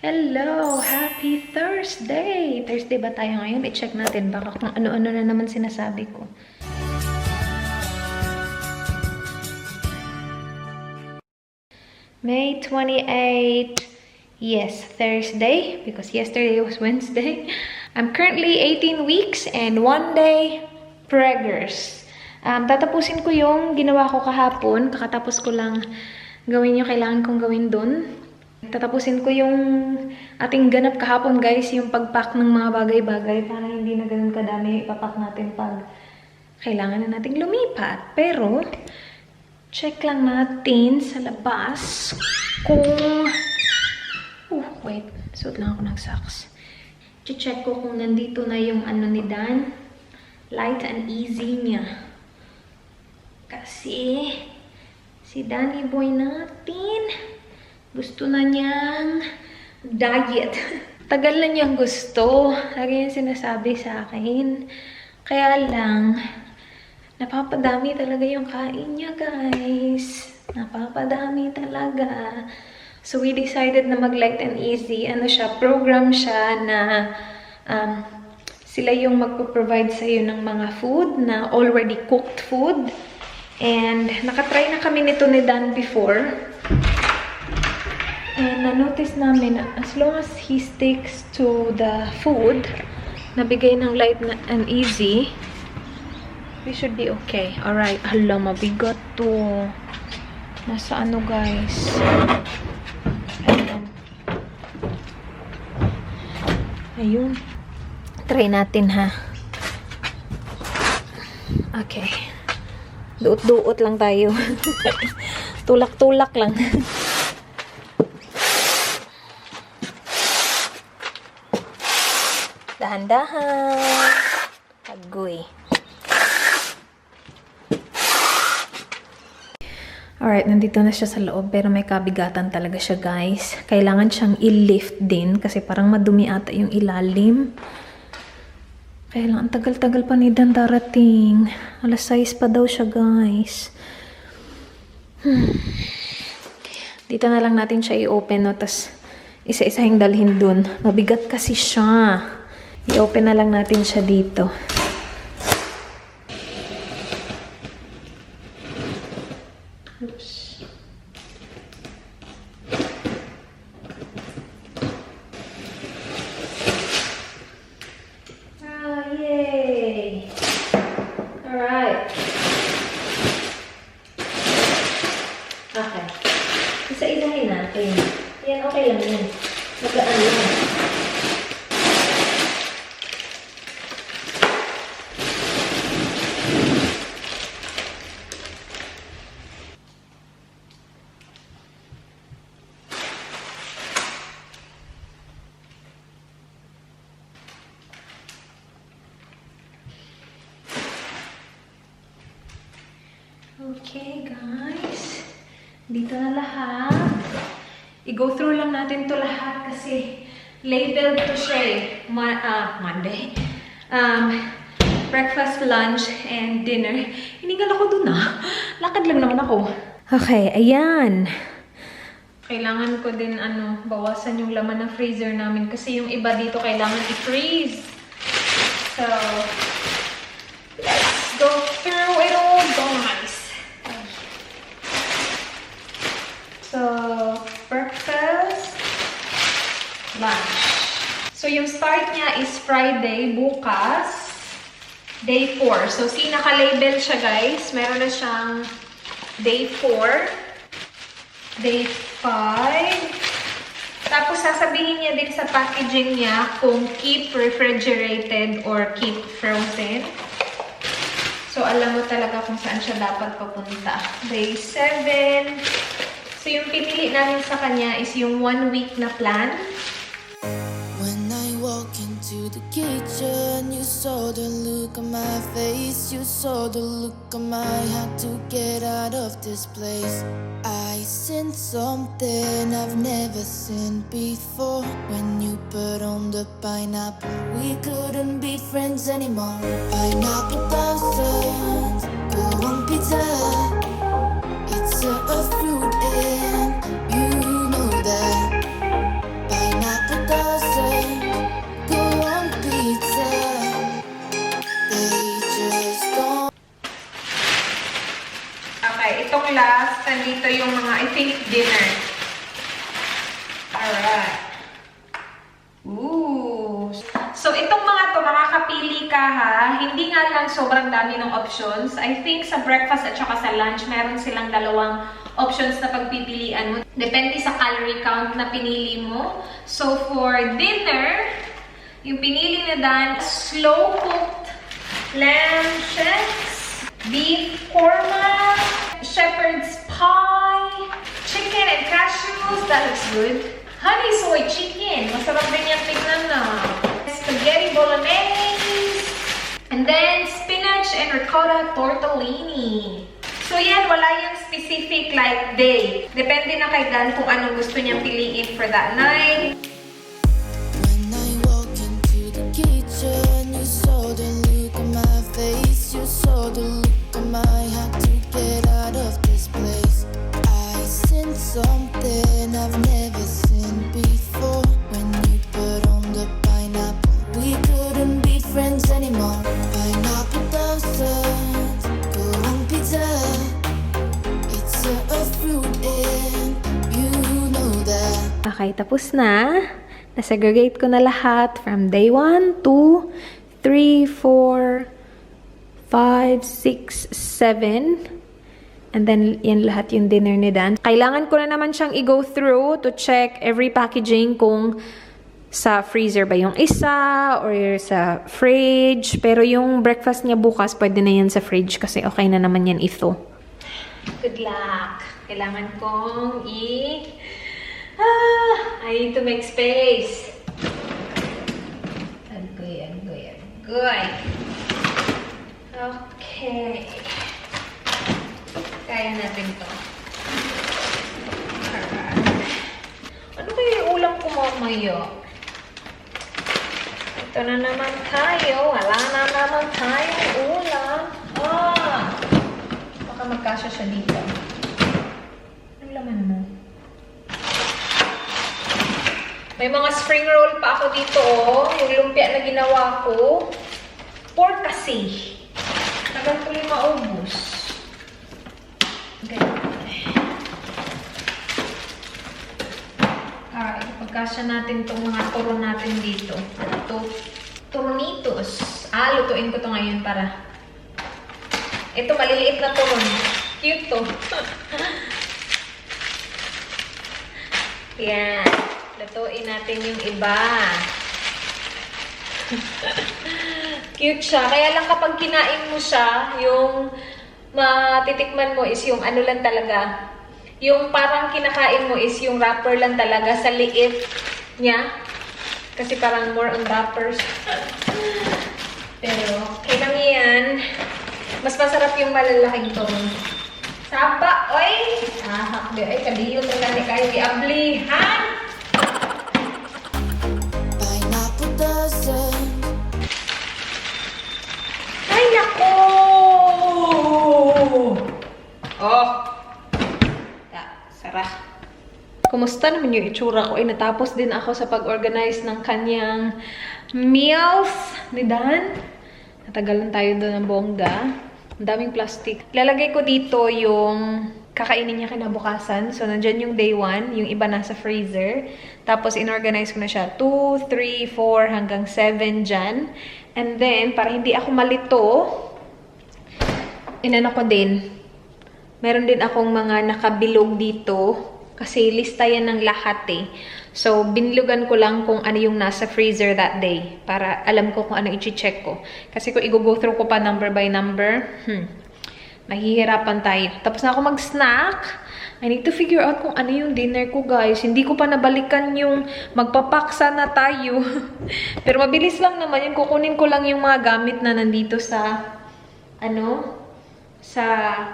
Hello! Happy Thursday! Thursday ba tayo ngayon? I-check natin baka kung ano-ano na naman sinasabi ko. May 28. Yes, Thursday. Because yesterday was Wednesday. I'm currently 18 weeks and 1 day preggers. Tatapusin ko yung ginawa ko kahapon. Kakatapos ko lang gawin yung kailangan kong gawin dun. Tatapusin ko yung ating ganap kahapon, guys, yung pag-pack ng mga bagay-bagay para hindi na ganun kadami ipapack natin pag kailangan na nating lumipat. Pero, check lang natin sa labas kung... wait. Suot lang ako ng socks. Check ko kung nandito na yung ano ni Dan. Light and easy niya. Kasi, si Danny boy natin... gusto na niyang diet. Tagal na niyang gusto. Lagi yung sinasabi sa akin. Kaya lang, napapadami talaga yung kain niya, guys. Napapadami talaga. So, we decided na mag-light and easy. Ano siya, program siya na sila yung magpo-provide sa'yo ng mga food na already cooked food. And, nakatry na kami nito ni Dan before. And na-notice namin na as long as he sticks to the food, nabigay ng light and easy, we should be okay. Alright. Hala, mabigat to. Nasa ano, guys? Ayan. Ayun. Try natin, ha? Okay. Duot-duot lang tayo. Tulak-tulak lang. Dahan-dahan. Agoy. Alright, nandito na siya sa loob pero may kabigatan talaga siya, guys. Kailangan siyang i-lift din kasi parang madumi ata yung ilalim. Kaya lang, ang tagal-tagal pa ni Dan darating. Alas 6 pa daw siya, guys. Dito na lang natin siya i-open, no? Tapos isa-isahing dalhin dun. Mabigat kasi siya. I-open na lang natin siya dito. Oops. Yay! Alright. Okay. Isa-isahin natin. Yan, okay lang yan. Magaan lang. Okay, guys. Dito na lahat. I-go through lang natin to lahat kasi labeled to siya Monday. Breakfast, lunch, and dinner. Hiningal ako dun, Lakad lang naman ako. Okay, ayan. Kailangan ko din, bawasan yung laman ng freezer namin kasi yung iba dito kailangan i-freeze. So, let's go through it all, guys. So, breakfast, lunch. So, yung start niya is Friday, bukas, day 4. So, see, naka-label siya, guys. Meron na siyang day 4, day 5. Tapos, sasabihin niya din sa packaging niya kung keep refrigerated or keep frozen. So, alam mo talaga kung saan siya dapat papunta. Day 7. So, yung pinili namin sa kanya is yung 1 week na plan. When I walk into the kitchen, you saw the look on my face. You saw the look on my heart to get out of this place. I sensed something I've never seen before. When you put on the pineapple, we couldn't be friends anymore. Pineapple thousands, go on pizza. It's a fruit and you know that. Pineapple Ito yung mga, I think, dinner. Alright. Ooh. So, itong mga to, makakapili ka ha. Hindi nga lang sobrang dami ng options. I think sa breakfast at saka sa lunch, meron silang dalawang options na pagpipilian mo. Depende sa calorie count na pinili mo. So, for dinner, yung pinili na Dan, slow-cooked lamb shanks, beef korma, shepherd's pie, chicken and cashews. That looks good. Honey soy chicken. Masarap din yung tignan na. Spaghetti bolognese. And then, spinach and ricotta tortellini. So yan, wala yung specific like day. Depende na kay Dan kung anong gusto niyang piliin for that night. When I walk into the kitchen, you saw the look on my face. You saw the look on my heart to get out of this place. I sensed something I've never seen before. When you put on the pineapple, we couldn't be friends anymore. Pineapple dozens, go on pizza. It's a fruit and you know that. Okay, tapos na. Nasegregate ko na lahat from day 1, 2, 3, 4, 5, 6, 7. And then, yan lahat yung dinner ni Dan. Kailangan ko na naman siyang i-go through to check every packaging kung sa freezer ba yung isa or sa fridge. Pero yung breakfast niya bukas, pwede na yan sa fridge kasi okay na naman yan ito. Good luck! Kailangan kong I need to make space. Agoy, agoy, agoy. Okay. Kaya natin to. Alright. Ano kaya yung ulam ko mamaya? Ito na naman tayo. Wala na naman tayong ulam. Baka magkasya siya dito. Anong laman mo? May mga spring roll pa ako dito, oh. Yung lumpia na ginawa ko. Pork kasi. Tagal ko yung maubos. Ganyan. Alright, pagkasya natin itong mga turon natin dito. Ito, turonitos. Lutuin ko to ngayon para... Ito, maliliit na turon. Cute to. Yan. Lutuin natin yung iba. Cute siya. Kaya lang kapag kinain mo siya, yung matitikman mo is yung ano lang talaga. Yung parang kinakain mo is yung wrapper lang talaga sa liit niya. Kasi parang more on wrappers. Pero, okay lang yan. Mas masarap yung malalaking to. Saba, oy! Hakbi, ay, kabiyo to lang ni kayo. Iablihan! Pineapple dozen. Ay, nako! Oh! Sarap. Kumusta naman yung itsura ko? Ay, natapos din ako sa pag-organize ng kanyang meals ni Dan. Natagalan tayo doon ng bongga. Ang daming plastic. Lalagay ko dito yung kakainin niya kinabukasan. So, nandyan yung day 1. Yung iba nasa freezer. Tapos, inorganize ko na siya. 2, 3, 4, hanggang 7 dyan. And then, para hindi ako malito, inano ko din. Meron din akong mga nakabilog dito. Kasi lista yan ng lahat eh. So, binlugan ko lang kung ano yung nasa freezer that day. Para alam ko kung ano i-check ko. Kasi kung i-go through ko pa number by number, mahihirapan tayo. Tapos na ako mag-snack. I need to figure out kung ano yung dinner ko, guys. Hindi ko pa nabalikan yung magpapaksa na tayo. Pero mabilis lang naman yun. Kukunin ko lang yung mga gamit na nandito sa, sa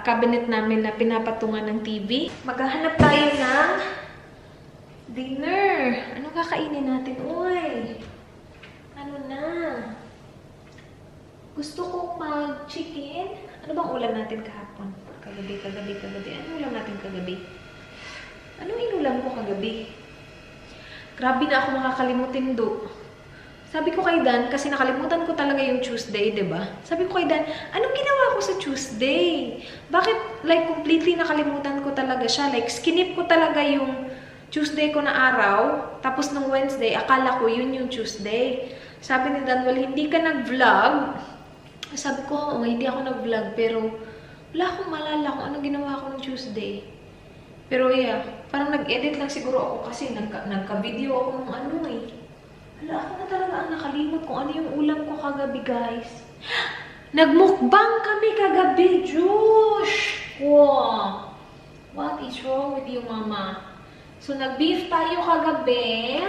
cabinet namin na pinapatungan ng TV. Maghahanap tayo ng dinner. Ano kakainin natin? Uy! Ano na? Gusto kong mag-chicken. Ano bang ulam natin kahapon? Kagabi. Ano ulam natin kagabi? Anong inulam ko kagabi? Grabe na ako makakalimutin do. Sabi ko kay Dan, kasi nakalimutan ko talaga yung Tuesday, diba? Sabi ko kay Dan, anong ginawa ko sa Tuesday? Bakit, like, completely nakalimutan ko talaga siya? Like, skinip ko talaga yung Tuesday ko na araw, tapos nung Wednesday, akala ko yun yung Tuesday. Sabi ni Dan, well, hindi ka nag-vlog. Sabi ko, oh, hindi ako nag-vlog, pero wala akong malala kung anong ginawa ko ng Tuesday. Pero yeah, parang nag-edit lang siguro ako kasi nagka-video ako ng ano eh. Wala, ako na talaga ang nakalimot kung ano yung ulam ko kagabi, guys. Nagmukbang kami kagabi, Josh! Wow! What is wrong with you, Mama? So, nag-beef tayo kagabi.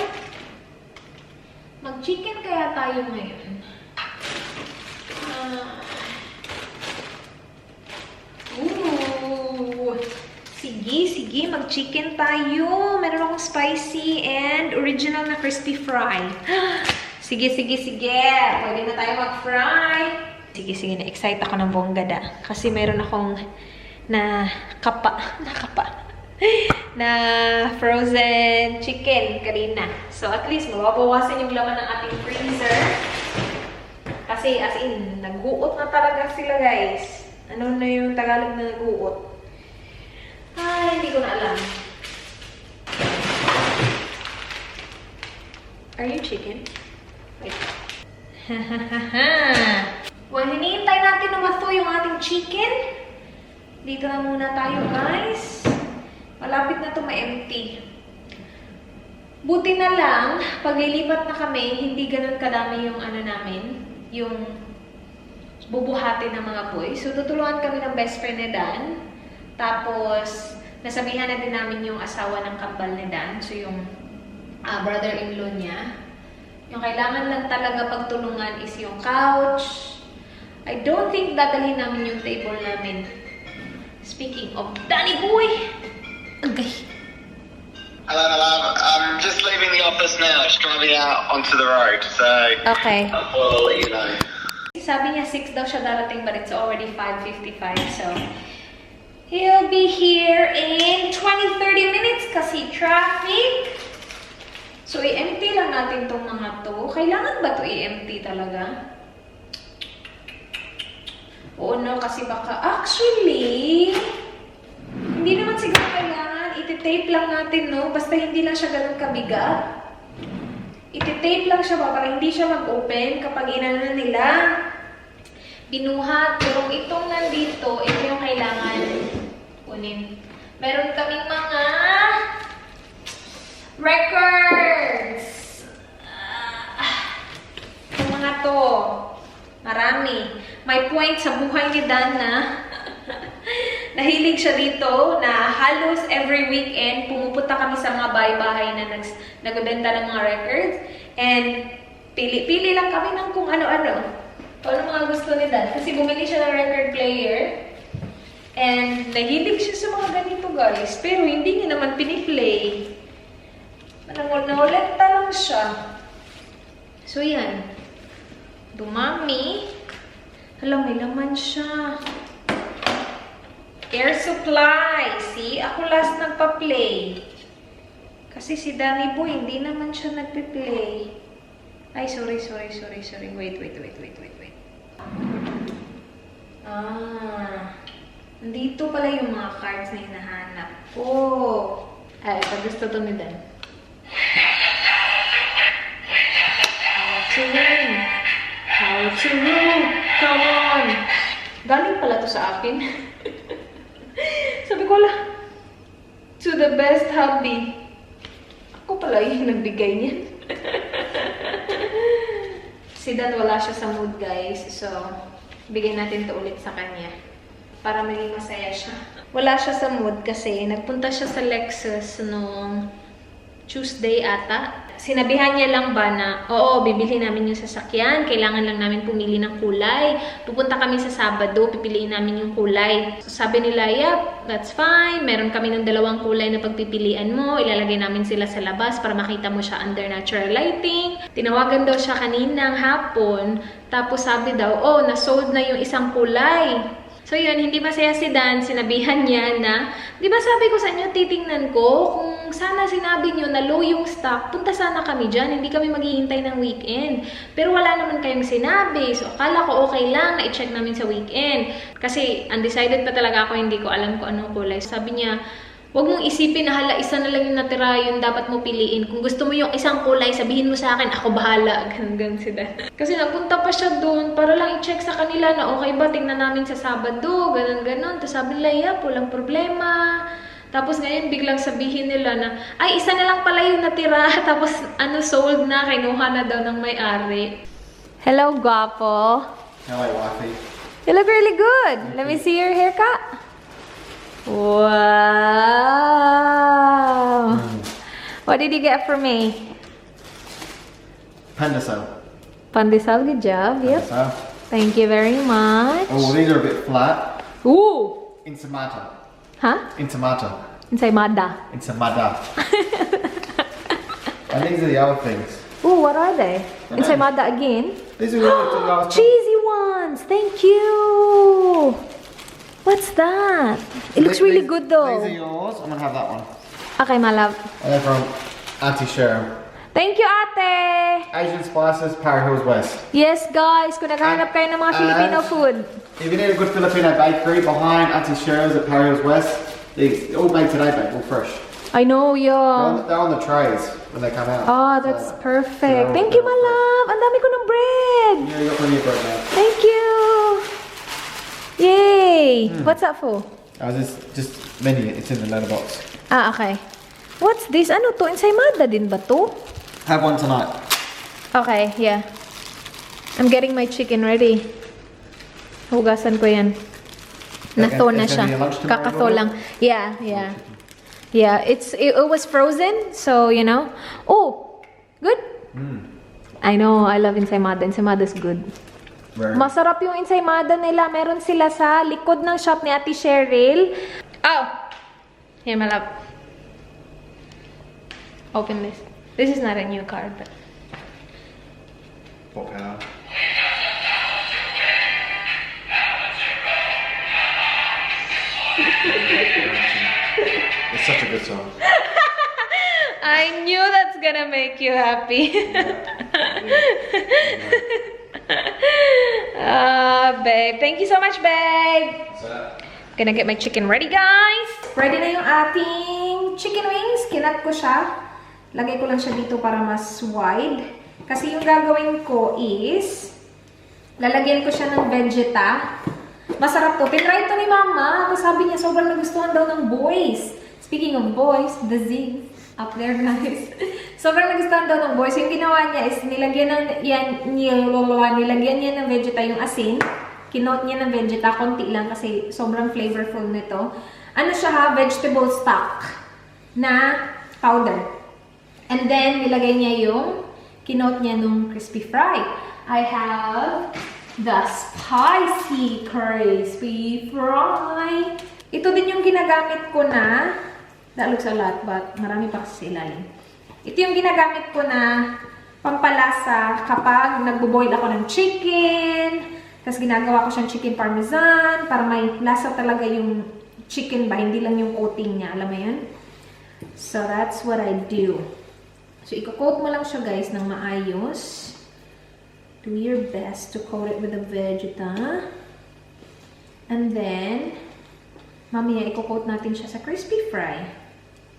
Mag-chicken kaya tayo ngayon. Sige, mag-chicken tayo. Meron akong spicy and original na crispy fry. Sige. Pwede na tayo mag-fry. Sige, na-excite ako ng bonggada. Kasi meron akong na frozen chicken kanina. So, at least, mababawasan yung laman ng ating freezer. Kasi, as in, nag-uot na talaga sila, guys. Ano na yung Tagalog na nag-uot? Ay, hindi ko na alam. Are you chicken? Wait. Well, hinihintay natin lumato yung ating chicken. Dito na muna tayo, guys. Malapit na ito ma-empty. Buti na lang, paglilipat na kami, hindi ganun kadami yung ano namin, yung bubuhatin ng mga boys. So, tutulungan kami ng best friend ni Dan. Tapos, nasabihan na din namin yung asawa ng kambal ni Dan. So, yung brother-in-law niya. Yung kailangan lang talaga pagtulungan is yung couch. I don't think dadalhin namin yung table namin. Speaking of Danny Boy! Agay! Hello. I'm just leaving the office now. Just driving out onto the road. So, Okay. I thought I'll let you know. Sabi niya 6 daw siya darating, but it's already 5:55. So, he'll be here in 20-30 minutes kasi traffic. So, i-empty lang natin tong mga to. Kailangan ba to i-empty talaga? Oo, no, kasi baka actually, hindi naman siguro kailangan. Iti-tape lang natin, no? Basta hindi lang siya ganun kabigat. Iti-tape lang siya ba para hindi siya mag-open kapag inano nila. Binuhat. Pero itong nandito, ito yung kailangan kunin. Meron kaming mga records. Yung mga to. Marami. May point sa buhay ni Dan na nahilig siya dito na halos every weekend pumupunta kami sa mga bahay-bahay na nagbebenta ng mga records. And pili-pili lang kami ng kung ano-ano. Kung ano mga gusto ni Dan. Kasi bumili siya ng record player. And nahilig siya sa mga ganito, guys. Pero hindi niya naman piniplay. Naulekta lang siya. So, yan. Dumami. Alam, may laman siya. Air supply. See? Ako last nagpa-play. Kasi si Danny Boy, hindi naman siya nagpe-play. Ay, sorry. Wait. Nandito pala yung mga cards na hinahanap ko. Ay, pag gusto to ni Dan. How to win. Come on. Galing pala to sa akin. Sabi ko lang, to the best hubby. Ako pala yung nagbigay niya. Si Dan wala siya sa mood, guys. So, bigyan natin to ulit sa kanya. Para maging masaya siya. Wala siya sa mood kasi nagpunta siya sa Lexus nung Tuesday ata. Sinabihan niya lang ba na, oo, bibili namin yung sasakyan. Kailangan lang namin pumili ng kulay. Pupunta kami sa Sabado, pipiliin namin yung kulay. So, sabi nila, yep, that's fine. Meron kami ng 2 kulay na pagpipilian mo. Ilalagay namin sila sa labas para makita mo siya under natural lighting. Tinawagan daw siya kaninang hapon. Tapos sabi daw, oh, nasold na yung isang kulay. So yun, hindi masaya si Dan. Sinabihan niya na, di ba sabi ko sa inyo, titingnan ko kung kung sana sinabi nyo na low yung stock, punta sana kami dyan. Hindi kami maghihintay ng weekend. Pero wala naman kayong sinabi. So, akala ko okay lang na i-check namin sa weekend. Kasi, undecided pa talaga ako, hindi ko alam kung anong kulay. Sabi niya, huwag mong isipin na hala, isa na lang yung natira, yun dapat mo piliin. Kung gusto mo yung isang kulay, sabihin mo sa akin, ako bahala. Ganun sila. Kasi nagpunta pa siya doon para lang i-check sa kanila na okay ba, tingnan namin sa Sabado, ganun. Tapos sabi nila, yeah, walang problema. Tapos ngayon, biglang sabihin nila na, ay, isa na lang pala yung natira. Tapos, sold na, kinuha na daw ng may-ari. Hello, guapo. Hello, wifey. You look really good. Let me see your haircut. Wow. What did you get for me? Pandesal. Pandesal, good job. Yep. Pandesal. Thank you very much. Oh, these are a bit flat. Ooh. Insamata. Huh? Insamata. Ensaymada. Insamada. And these are the other things. Ooh, what are they? Ensaymada again? These are the other Cheesy ones. Thank you. What's that? It looks really good though. These are yours. I'm gonna have that one. Okay, my love. And they're from Auntie Cheryl. Thank you, ate. Asian Spices, Para Hills West. Yes, guys. Kung naghahanap kayo ng mga Filipino food. If you need a good Filipino bakery, behind Auntie Cheryl's at Para Hills West, they're all made today, babe, all fresh. I know, yeah. They're on the trays when they come out. Oh, that's So, perfect. they're Thank all you, my love. Ang dami ko ng bread. Yeah, you got plenty of bread now. Thank you. Yay. What's that for? Just menu, it's in the letterbox. Ah, okay. What's this? Ano to? Ensaymada din ba to? Have one tonight. Okay, yeah. I'm getting my chicken ready. Hugasan ko yan. Natho na It's siya. gonna be a lunch tomorrow, Kakatho lang. Yeah, yeah. Yeah, it was frozen, so you know. Oh, good. I know, I love ensaymada. Ensaymada's good. Very Masarap yung ensaymada nila. Meron sila sa likod ng shop ni Ate Cheryl. Oh! Here, my love. Open this. This is not a new card, but... What power? It's such a good song. I knew that's gonna make you happy. Babe. Thank you so much, babe. Gonna get my chicken ready, guys. Ready na yung ating chicken wings. Kinat ko siya. Lagay ko lang siya dito para mas wide. Kasi yung gagawin ko is, lalagyan ko siya ng vegeta. Masarap to. Tinry ito ni Mama. Kasi sabi niya, sobrang nagustuhan daw ng boys. Speaking of boys, the zig up there, guys. Sobrang nagustuhan daw ng boys. Yung ginawa niya is, nilagyan niya ng vegeta yung asin. Kinote niya ng vegeta, konti lang kasi sobrang flavorful nito. Ano siya ha? Vegetable stock na powder. And then, nilagay niya yung kinote niya nung crispy fry. I have the spicy crispy fry. Ito din yung ginagamit ko na, that looks a lot, but marami pa kasi sa ilalim. Ito yung ginagamit ko na pampalasa kapag nagbo-boil ako ng chicken. Tapos ginagawa ko siyang chicken parmesan para may lasa talaga yung chicken ba, hindi lang yung coating niya. Alam mo yun? So, that's what I do. So, i-coat mo lang siya, guys, ng maayos. Do your best to coat it with the vegeta. And then, mamaya i-coat natin siya sa crispy fry.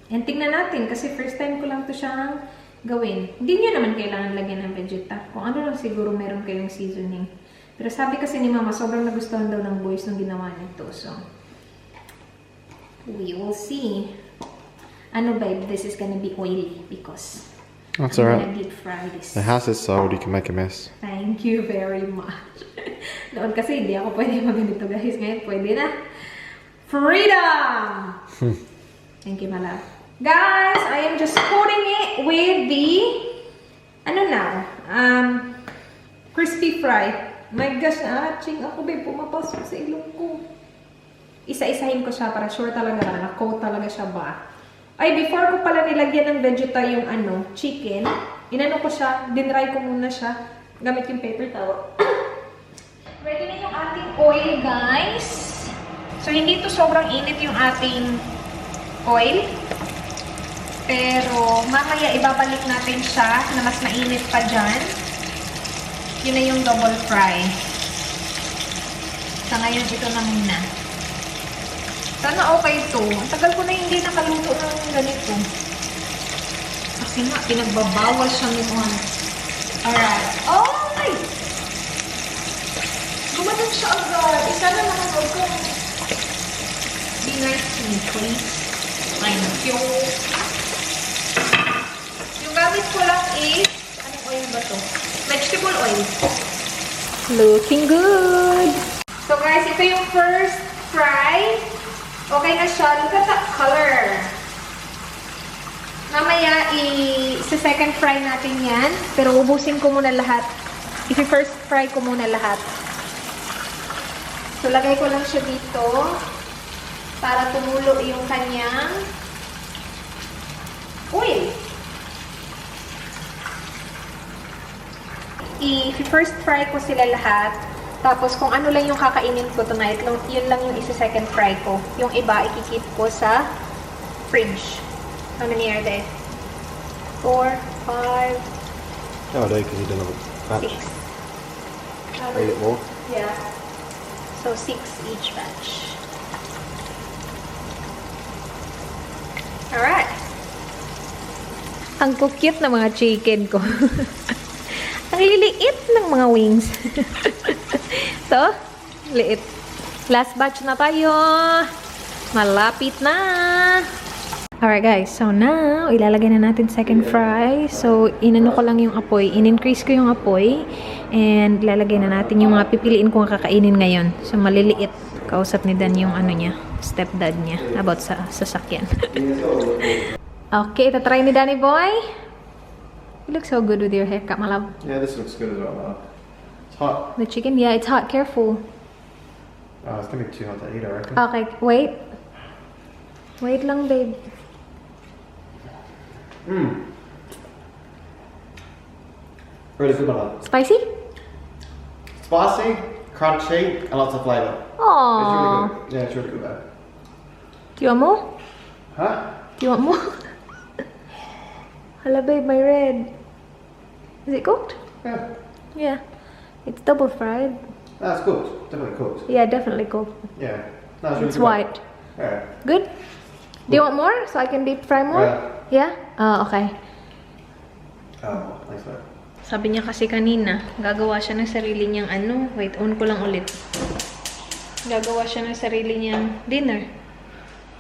And tingnan natin, kasi first time ko lang to siyang gawin. Hindi nyo naman kailangan lagyan ng vegeta. Kung ano lang siguro meron kayong seasoning. Pero sabi kasi ni Mama, sobrang nagustuhan daw ng boys nung ginawa nito. So, we will see. Ano babe, this is gonna be oily because That's I'm alright. gonna deep fry this. The house is sold, you can make a mess. Thank you very much. Noon kasi hindi ako pwede mag-ganito, guys. Ngayon pwede na. Freedom! Thank you, my love. Guys, I am just coating it with the, ano now, crispy fry. My gosh, ching ako, babe, pumapasok sa ilong ko. Isa-isahin ko siya para sure talaga na na-coat talaga siya ba. Ay, before ko pala nilagyan ng vegeta yung chicken, inano ko siya, dinry ko muna siya, gamit yung paper towel. Ready na yung ating oil, guys. So, hindi to sobrang init yung ating oil. Pero, mamaya ibabalik natin siya na mas mainit pa dyan. Yun na yung double fry. Sa ngayon, ito na muna. Sana okay to. Ang tagal ko na hindi nakaluto ng ganito. Kasi nga, pinagbabawal siya noon. Alright. Oh my! Gumanon siya agad. Isa na naman huwag kong be nice to me, please. Thank you. Yung gamit ko lang is, anong oil ba to? Vegetable oil. Looking good! So guys, ito yung first fry. Okay na siya. Look at that color. Mamaya, i-second fry natin yan. Pero ubusin ko muna lahat. I-first fry ko muna lahat. So, lagay ko lang siya dito. Para tumulo yung kanyang oil. I-first fry ko sila lahat. Tapos, kung ano lang yung kakainin ko tonight, yun lang yung isa-second fry ko. Yung iba, ikikip ko sa fridge. How many are there? 4, 5, Oh, no, because you don't have a batch. 6. Are you more? Yeah. So, 6 each batch. Alright. Ang cute na mga chicken ko. Ang liliit ng mga wings. So, liit. Last batch na tayo. Malapit na. Alright guys, so now, ilalagay na natin second fry. So, inano ko lang yung apoy. In-increase ko yung apoy. And, ilalagay na natin yung mga pipiliin kong kakainin ngayon. So, maliliit. Kausap ni Dan yung ano niya, stepdad niya, about sa sasakyan. Okay, tatry ni Danny Boy. You look so good with your haircut, my love. Yeah, this looks good as well. It's hot. The chicken? Yeah, it's hot. Careful. Oh, it's gonna be too hot to eat, I reckon. Okay, wait. Wait lang, babe. Really good, my love. Spicy? Spicy, crunchy, and lots of flavour. It's Aww. really good. Yeah, it's really good, babe. Do you want more? Huh? Do you want more? Hello, babe, my red. Is it cooked? Yeah. Yeah. It's double fried. That's cooked. Definitely cooked. Yeah, definitely cooked. Yeah. No, it's really It's good, babe. white. Yeah. Good? Do you want more? So I can deep fry more? Yeah? Oh, okay. Oh, thanks, babe. Sabi niya kasi kanina, gagawa siya ng sarili niyang ano. Wait, on ko lang ulit. Gagawa siya ng sarili niyang dinner.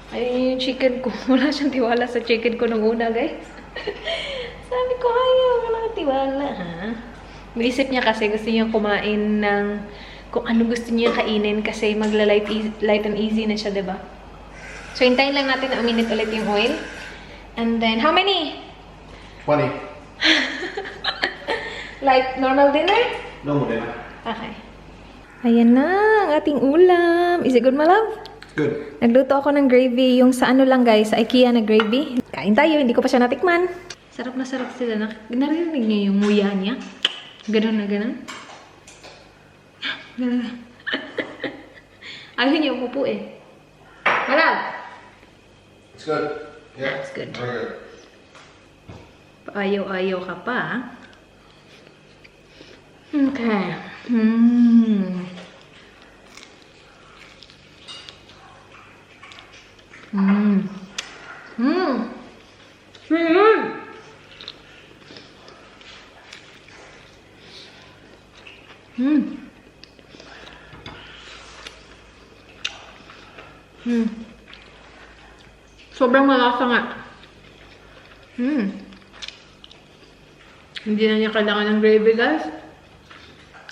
Ayun yung chicken ko. Wala siyang tiwala sa chicken ko nung una, guys. Sabi ko, ayaw, wala kang tiwala, ha? Naisip niya kasi gusto niya kumain ng kung ano gusto niya kainin kasi magla-light and easy na siya, diba? So, hintayin lang natin na uminit ulit yung oil. And then, how many? 20. Like normal dinner? Normal dinner. Okay. Ayan na, ang ating ulam. Is it good, my love? It's good. Nagluto ako ng gravy. Yung sa ano lang, guys, sa IKEA na gravy. Kain tayo, hindi ko pa siya natikman. Sarap na sarap sila. Narinig niyo yung nguya niya? Ganun na ganun. Ganun. Ayaw niya umupo eh. My love! It's good. Yeah. It's good. Very good. Ayaw-ayaw ka pa. Okay. Mmm. Mmm. Mmm. Really good. Mmm. Mmm. Sobrang malasa nga. Mmm. Hindi na niya kailangan ng gravy, guys.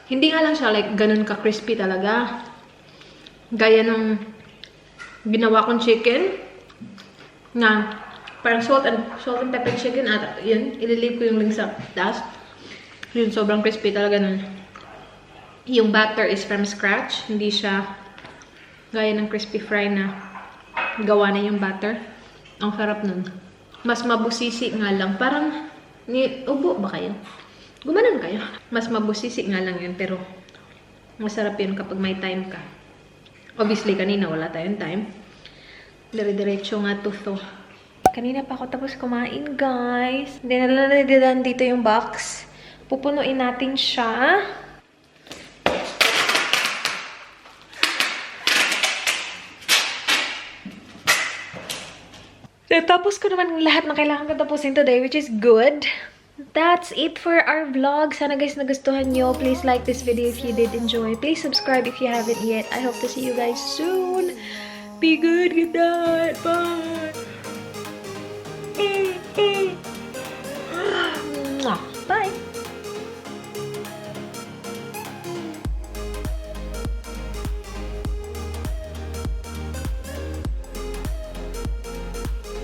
Hindi nga lang siya like ganun ka-crispy talaga. Gaya nung ginawa kong chicken na parang salt and pepper chicken at yun, ililip ko yung link sa taas. Yun, sobrang crispy talaga nun. Yung batter is from scratch. Hindi siya gaya ng crispy fry na gawa na yung batter. Ang sarap nun. Mas mabusisi nga lang. Parang ubo ba kayo? Gumanon kayo. Mas mabusisi nga lang yun, pero masarap yun kapag may time ka. Obviously, kanina wala tayong time. Dire-diretso nga to. Kanina pa ako tapos kumain, guys. Dinala na dito yung box. Pupunuin natin siya. Tapos ko naman lahat na kailangan ko tapusin today, which is good. That's it for our vlog. Sana guys nagustuhan nyo. Please like this video if you did enjoy. Please subscribe if you haven't yet. I hope to see you guys soon. Be good. Good night. Bye. Bye.